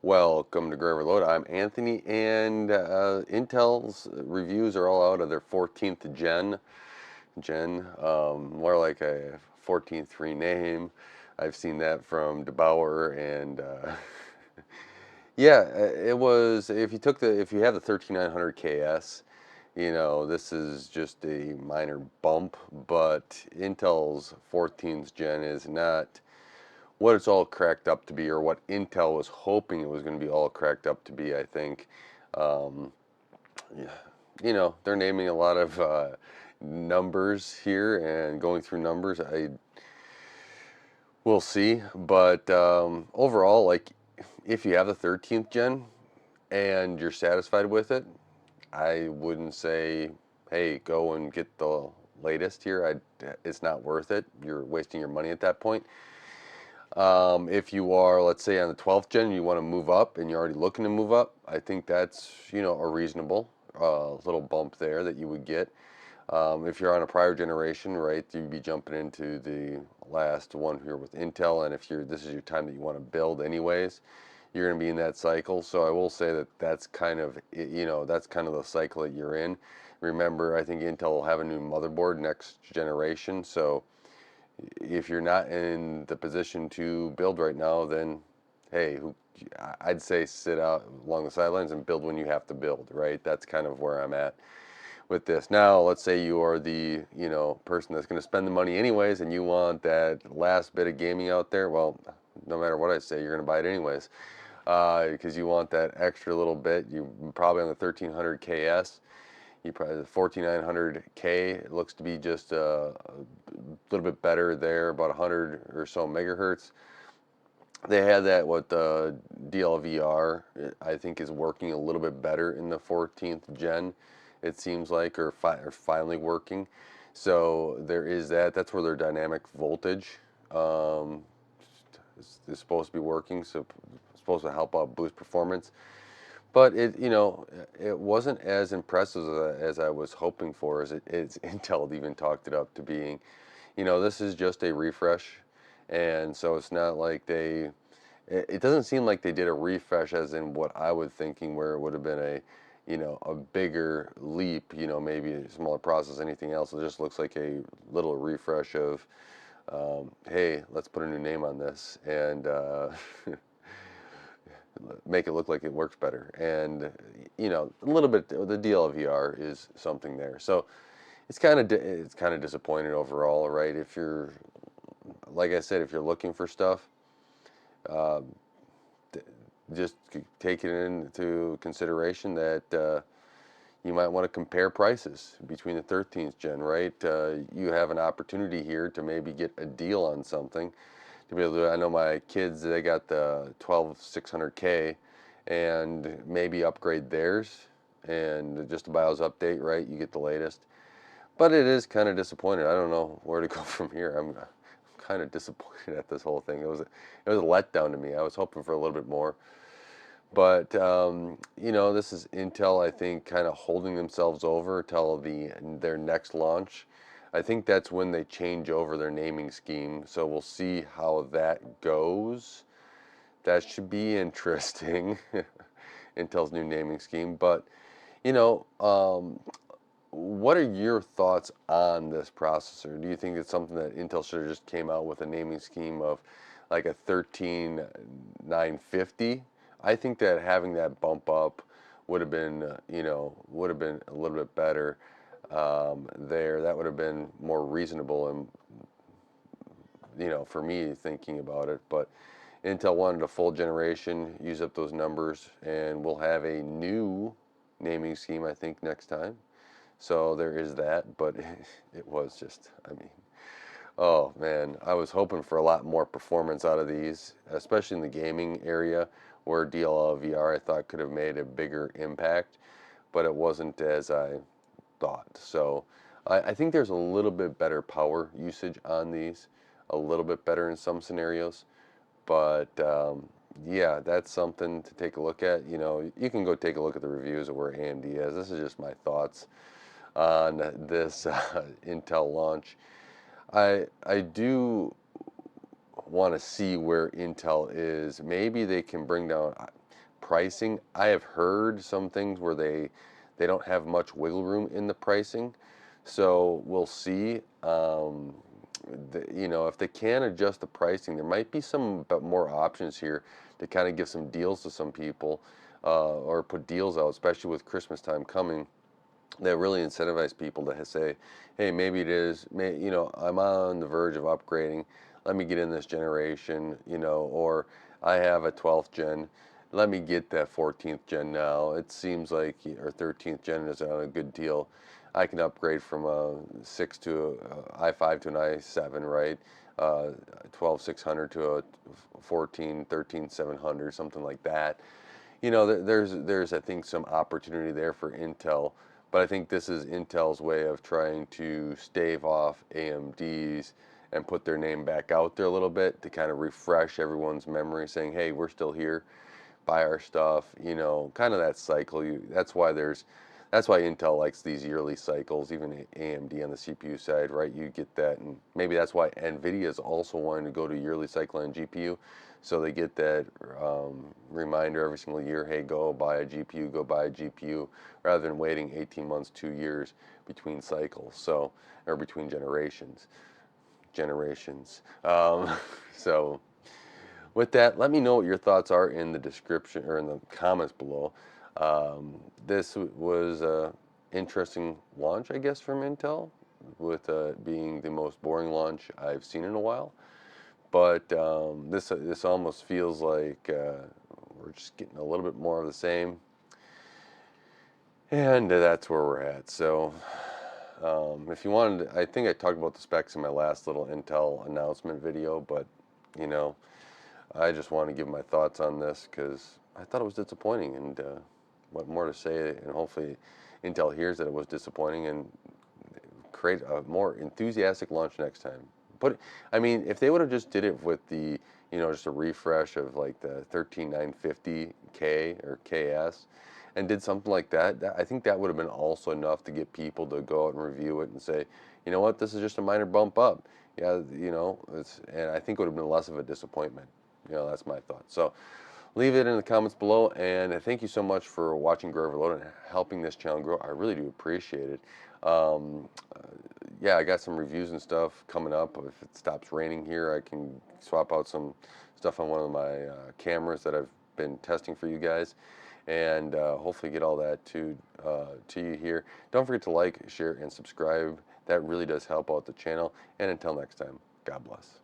Welcome to Gray Reload. I'm Anthony, and Intel's reviews are all out of their 14th more like a 14th rename. I've seen that from DeBauer, and yeah, it was. If you have the 13900 KS, this is just a minor bump, but Intel's 14th gen is not what it's all cracked up to be, or what Intel was hoping it was going to be all cracked up to be. I think, um, yeah, they're naming a lot of numbers here and going through numbers. I We'll see, but overall, like, if you have the 13th gen and you're satisfied with it, I wouldn't say, hey, go and get the latest here. It's not worth it. You're wasting your money at that point. If you are, let's say, on the 12th gen, you want to move up and you're already looking to move up, I think that's, a reasonable little bump there that you would get. If you're on a prior generation, right, you'd be jumping into the last one here with Intel, and if this is your time that you want to build anyways, you're going to be in that cycle. So I will say that that's kind of, that's kind of the cycle that you're in. Remember, I think Intel will have a new motherboard next generation, so if you're not in the position to build right now, then hey, I'd say sit out along the sidelines and build when you have to build, right? That's kind of where I'm at with this. Now, let's say you are the, person that's going to spend the money anyways and you want that last bit of gaming out there. Well, no matter what I say, you're going to buy it anyways, because you want that extra little bit. You probably on the 1300 KS. You probably the 4900K. It looks to be just a little bit better there, about 100 or so megahertz. They had that what the DLVR I think is working a little bit better in the 14th gen. It seems like, or finally working. So there is that. That's where their dynamic voltage um, is supposed to be working. So it's supposed to help out boost performance. But it wasn't as impressive as I was hoping for, as Intel even talked it up to being. This is just a refresh, and so it's not like it doesn't seem like they did a refresh as in what I was thinking, where it would have been a bigger leap, maybe a smaller process, anything else. It just looks like a little refresh of, hey, let's put a new name on this, and make it look like it works better. And a little bit the DLVR is something there. So it's kind of disappointing overall, right? If you're, like I said, if you're looking for stuff, uh, just take it into consideration that you might want to compare prices between the 13th gen, right? You have an opportunity here to maybe get a deal on something. To be able to, I know my kids, they got the 12600K, and maybe upgrade theirs, and just a BIOS update, right? You get the latest. But it is kind of disappointing. I don't know where to go from here. I'm kind of disappointed at this whole thing. It was a letdown to me. I was hoping for a little bit more. But this is Intel, I think, kind of holding themselves over till their next launch. I think that's when they change over their naming scheme. So we'll see how that goes. That should be interesting. Intel's new naming scheme. But you know, um, what are your thoughts on this processor? Do you think it's something that Intel should have just came out with a naming scheme of like a 13950? I think that having that bump up would have been, would have been a little bit better there. That would have been more reasonable and, for me thinking about it. But Intel wanted a full generation, use up those numbers, and we'll have a new naming scheme, I think, next time. So there is that, but it was just, I mean, oh man, I was hoping for a lot more performance out of these, especially in the gaming area where DLL VR I thought could have made a bigger impact, but it wasn't as I thought. So I think there's a little bit better power usage on these, a little bit better in some scenarios, but yeah, that's something to take a look at. You can go take a look at the reviews of where AMD is. This is just my thoughts on this Intel launch. I do want to see where Intel is. Maybe they can bring down pricing. I have heard some things where they don't have much wiggle room in the pricing, so we'll see. You know, if they can adjust the pricing, there might be some more options here to kind of give some deals to some people, or put deals out, especially with Christmas time coming, that really incentivize people to say, hey, maybe it is, you know, I'm on the verge of upgrading. Let me get in this generation, you know, or I have a 12th gen. Let me get that 14th gen now. It seems like, or 13th gen is on a good deal. I can upgrade from a 6 to a i5 to an i7, right? 12600 to a 14, 13, 700, something like that. You know, there's I think some opportunity there for Intel, but I think this is Intel's way of trying to stave off AMD's and put their name back out there a little bit to kind of refresh everyone's memory, saying, "Hey, we're still here, buy our stuff." You know, kind of that cycle. That's why Intel likes these yearly cycles, even AMD on the CPU side, right? You get that, and maybe that's why NVIDIA is also wanting to go to yearly cycle on GPU, so they get that reminder every single year, hey, go buy a GPU, go buy a GPU, rather than waiting 18 months, 2 years between cycles, so, or between generations. So with that, let me know what your thoughts are in the description or in the comments below. This was a interesting launch, I guess, from Intel, with being the most boring launch I've seen in a while. But this almost feels like we're just getting a little bit more of the same, and that's where we're at. So if you wanted, I think I talked about the specs in my last little Intel announcement video, but you know, I just want to give my thoughts on this because I thought it was disappointing, and what more to say, and hopefully Intel hears that it was disappointing and create a more enthusiastic launch next time. But I mean, if they would have just did it with the, you know, just a refresh of like the 13950K or KS, and did something like that, I think that would have been also enough to get people to go out and review it and say, you know what, this is just a minor bump up. Yeah, you know, and I think it would have been less of a disappointment. You know, that's my thought. So leave it in the comments below, and thank you so much for watching Grow Overload and helping this channel grow. I really do appreciate it. Um, yeah, I got some reviews and stuff coming up. If it stops raining here, I can swap out some stuff on one of my cameras that I've been testing for you guys, and hopefully get all that to you here. Don't forget to like, share, and subscribe. That really does help out the channel. And until next time, God bless.